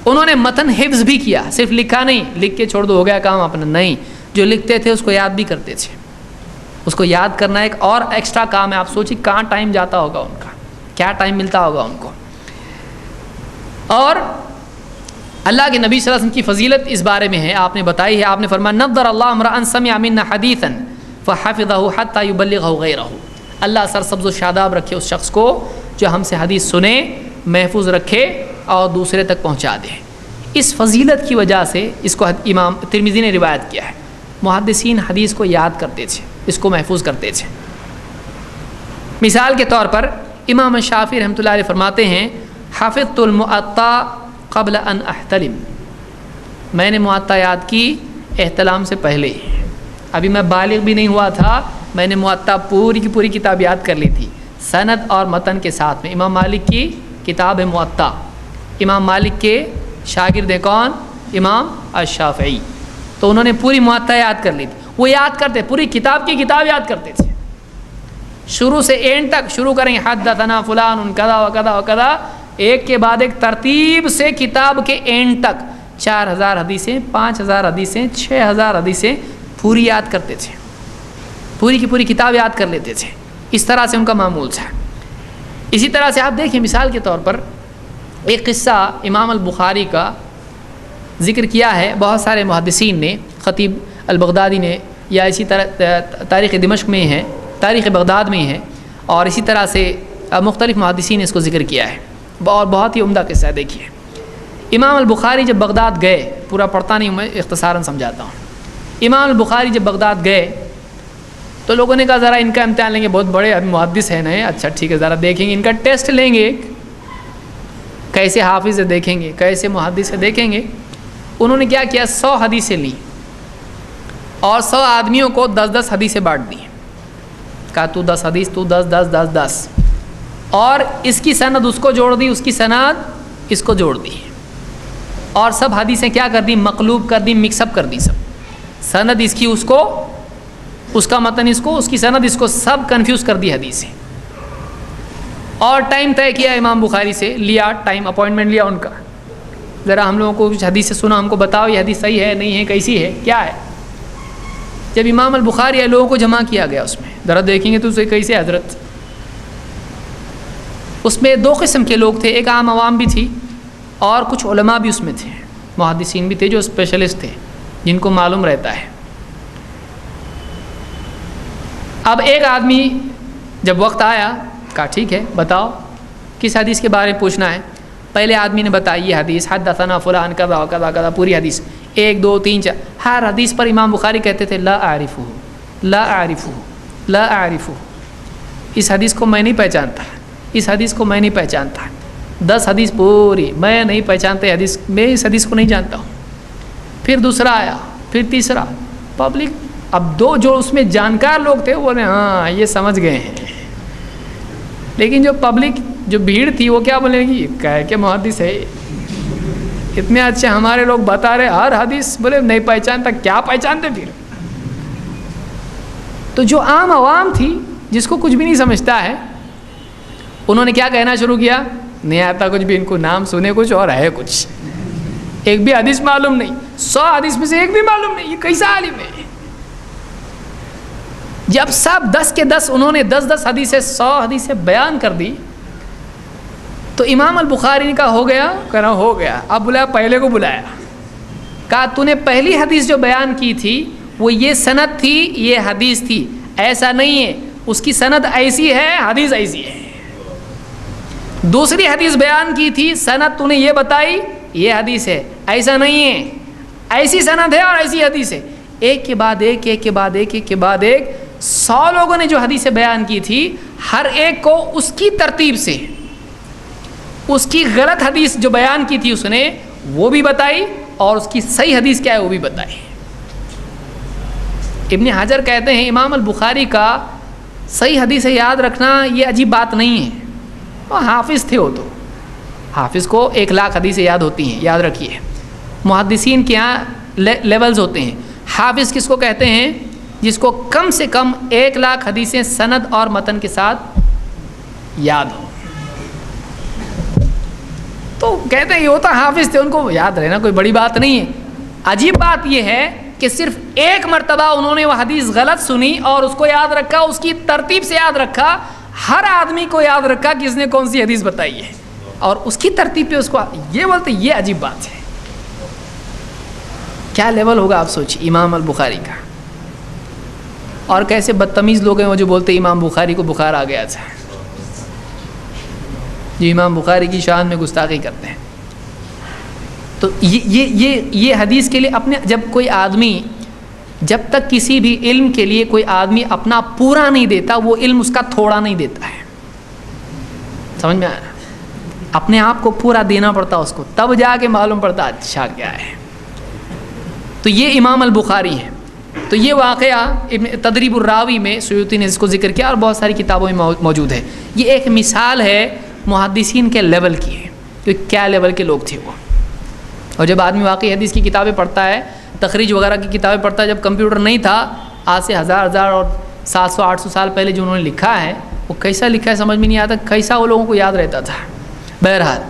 انہوں نے متن حفظ بھی کیا، صرف لکھا نہیں، لکھ کے چھوڑ دو ہو گیا کام اپنا، نہیں، جو لکھتے تھے اس کو یاد بھی کرتے تھے. اس کو یاد کرنا ایک اور ایکسٹرا کام ہے. آپ سوچیں کہاں ٹائم جاتا ہوگا ان کا، کیا ٹائم ملتا ہوگا ان کو. اور اللہ کے نبی صلی اللہ علیہ وسلم کی فضیلت اس بارے میں ہے، آپ نے بتائی ہے. آپ نے فرمایا نضر اللہ امرأ سمع منا حدیثا فحفظه حتى يبلغه غیرہ. اللہ سرسبز و شاداب رکھے اس شخص کو جو ہم سے حدیث سنے، محفوظ رکھے اور دوسرے تک پہنچا دے. اس فضیلت کی وجہ سے اس کو امام ترمذی نے روایت کیا ہے. محدثین حدیث کو یاد کرتے تھے، اس کو محفوظ کرتے تھے. مثال کے طور پر امام شافعی رحمۃ اللہ علیہ فرماتے ہیں حفظت المعطا قبل ان احتلم. میں نے معطا یاد کی احتلام سے پہلے. ابھی میں بالغ بھی نہیں ہوا تھا، میں نے معطا پوری کی پوری کتاب یاد کر لی تھی سند اور متن کے ساتھ میں. امام مالک کی کتاب ہے معطا. امام مالک کے شاگرد ہیں کون؟ امام الشافعی. تو انہوں نے پوری معطا یاد کر لی تھی. وہ یاد کرتے، پوری کتاب کی کتاب یاد کرتے تھے، شروع سے اینڈ تک. شروع کریں حدثنا فلان کذا و کذا و کذا، ایک کے بعد ایک ترتیب سے کتاب کے اینڈ تک 4000 حدیثیں، 5000 حدیثیں، 6000 حدیثیں پوری یاد کرتے تھے. پوری کی پوری کتاب یاد کر لیتے تھے. اس طرح سے ان کا معمول تھا. اسی طرح سے آپ دیکھیں مثال کے طور پر ایک قصہ امام البخاری کا ذکر کیا ہے بہت سارے محدثین نے. خطیب البغدادی نے، یا اسی طرح تاریخ دمشق میں ہے، تاریخ بغداد میں ہے، اور اسی طرح سے مختلف محدثین نے اس کو ذکر کیا ہے. اور بہت ہی عمدہ قصہ ہے. دیکھیے امام البخاری جب بغداد گئے، پورا پڑھتا نہیں ہوں میں، اختصاراً سمجھاتا ہوں. امام البخاری جب بغداد گئے تو لوگوں نے کہا ذرا ان کا امتحان لیں گے، بہت بڑے ابھی محدث ہیں نئے، اچھا ٹھیک ہے ذرا دیکھیں گے، ان کا ٹیسٹ لیں گے، کیسے حافظ ہے دیکھیں گے، کیسے محدث ہے دیکھیں گے. انہوں نے کیا کیا، 100 حدیثیں لیں اور 100 آدمیوں کو 10-10 حدیثیں بانٹ دی. کہا تو 10 حدیث، تو 10 اور اس کی سند اس کو جوڑ دی، اس کی سند اس کو جوڑ دی، اور سب حدیثیں کیا کر دی، مقلوب کر دی، مکس اپ کر دی. سب سند اس کی اس کو، اس کا متن اس کو، اس کی سند اس کو، سب کنفیوز کر دی حدیثیں. اور ٹائم طے کیا امام بخاری سے، لیا ٹائم، اپوائنٹمنٹ لیا ان کا، ذرا ہم لوگوں کو کچھ حدیث سنا، ہم کو بتاؤ یہ حدیث صحیح ہے نہیں ہے، کیسی ہے، کیا ہے. جب امام البخاری لوگوں کو جمع کیا گیا اس میں، ذرا دیکھیں گے تو اسے کیسے حضرت. اس میں 2 قسم کے لوگ تھے، ایک عام عوام بھی تھی اور کچھ علماء بھی اس میں تھے، محدثین بھی تھے جو اسپیشلسٹ تھے، جن کو معلوم رہتا ہے. اب ایک آدمی جب وقت آیا کہا ٹھیک ہے بتاؤ کس حدیث کے بارے میں پوچھنا ہے. پہلے آدمی نے بتائی یہ حدیث حدثنا فلان کذا کذا کذا، پوری حدیث 1 2 3 4. ہر حدیث پر امام بخاری کہتے تھے لا اعرفہ لا اعرفہ لا اعرفہ، اس حدیث کو میں نہیں پہچانتا، اس حدیث کو میں نہیں پہچانتا. 10 حدیث پوری میں نہیں پہچانتے، حدیث میں اس حدیث کو نہیں جانتا ہوں. پھر دوسرا آیا، پھر تیسرا. پبلک اب 2 جو اس میں جانکار لوگ تھے وہ نے ہاں یہ سمجھ گئے ہیں، لیکن جو پبلک جو بھیڑ تھی وہ کیا بولے گی، کہہ کے محدث ہے اتنے اچھے ہمارے لوگ بتا رہے ہر حدیث، بولے نہیں پہچانتا، کیا پہچانتے پھر. تو جو عام عوام تھی جس کو کچھ بھی نہیں سمجھتا ہے، انہوں نے کیا کہنا شروع کیا، نہیں آتا کچھ بھی، ان کو نام سنے کچھ اور ہے کچھ، ایک بھی حدیث معلوم نہیں، 100 حدیث میں سے ایک بھی معلوم نہیں، یہ کیسا عالم ہے. جب سب 10 کے 10 انہوں نے 10 حدیثیں 100 حدیثیں بیان کر دی تو امام البخاری نے کہا ہو گیا، کہنا ہو گیا. اب بلایا، پہلے کو بلایا، کہا تو نے پہلی حدیث جو بیان کی تھی وہ یہ سند تھی، یہ حدیث تھی، ایسا نہیں ہے، اس کی سند ایسی ہے، حدیث ایسی ہے. دوسری حدیث بیان کی تھی، سند تو نے یہ بتائی، یہ حدیث ہے، ایسا نہیں ہے، ایسی سند ہے اور ایسی حدیث ہے. ایک کے بعد ایک، ایک کے بعد ایک، ایک کے بعد ایک 100 لوگوں نے جو حدیثیں بیان کی تھی، ہر ایک کو اس کی ترتیب سے اس کی غلط حدیث جو بیان کی تھی اس نے وہ بھی بتائی، اور اس کی صحیح حدیث کیا ہے وہ بھی بتائی. ابن حجر کہتے ہیں امام البخاری کا صحیح حدیث یاد رکھنا یہ عجیب بات نہیں ہے، وہ حافظ تھے، وہ تو حافظ کو 1,00,000 حدیثیں یاد ہوتی ہیں، یاد رکھیے. محدثین کے یہاں لیولز ہوتے ہیں. حافظ کس کو کہتے ہیں، جس کو کم سے کم 1,00,000 حدیثیں سند اور متن کے ساتھ یاد ہو. تو کہتے ہیں یہ ہوتا حافظ تھے، ان کو یاد رہنا کوئی بڑی بات نہیں ہے. عجیب بات یہ ہے کہ صرف ایک مرتبہ انہوں نے وہ حدیث غلط سنی اور اس کو یاد رکھا، اس کی ترتیب سے یاد رکھا. ہر آدمی کو یاد رکھا کہ اس نے کون سی حدیث بتائی ہے اور اس کی ترتیب پہ اس کو یہ بولتے. یہ عجیب بات ہے. کیا لیول ہوگا آپ سوچیے امام البخاری کا. اور کیسے بدتمیز لوگ ہیں وہ جو بولتے امام بخاری کو بخار آ گیا تھا، جو امام بخاری کی شان میں گستاخی کرتے ہیں. تو یہ حدیث کے لیے اپنے جب کوئی آدمی جب تک کسی بھی علم کے لیے کوئی آدمی اپنا پورا نہیں دیتا وہ علم اس کا تھوڑا نہیں دیتا ہے. سمجھ میں آیا؟ اپنے آپ کو پورا دینا پڑتا اس کو، تب جا کے معلوم پڑتا اچھا کیا ہے. تو یہ امام البخاری ہے. تو یہ واقعہ تدریب الراوی میں سیوطی نے اس کو ذکر کیا اور بہت ساری کتابوں میں موجود ہے. یہ ایک مثال ہے محدثین کے لیول کی ہے کہ کیا لیول کے لوگ تھے وہ. اور جب آدمی واقعی حدیث کی کتابیں پڑھتا ہے، تخریج وغیرہ کی کتابیں پڑھتا ہے، جب کمپیوٹر نہیں تھا آج سے ہزار اور 700-800 سال پہلے جو انہوں نے لکھا ہے وہ کیسا لکھا ہے سمجھ میں نہیں آتا، کیسا وہ لوگوں کو یاد رہتا تھا. بہرحال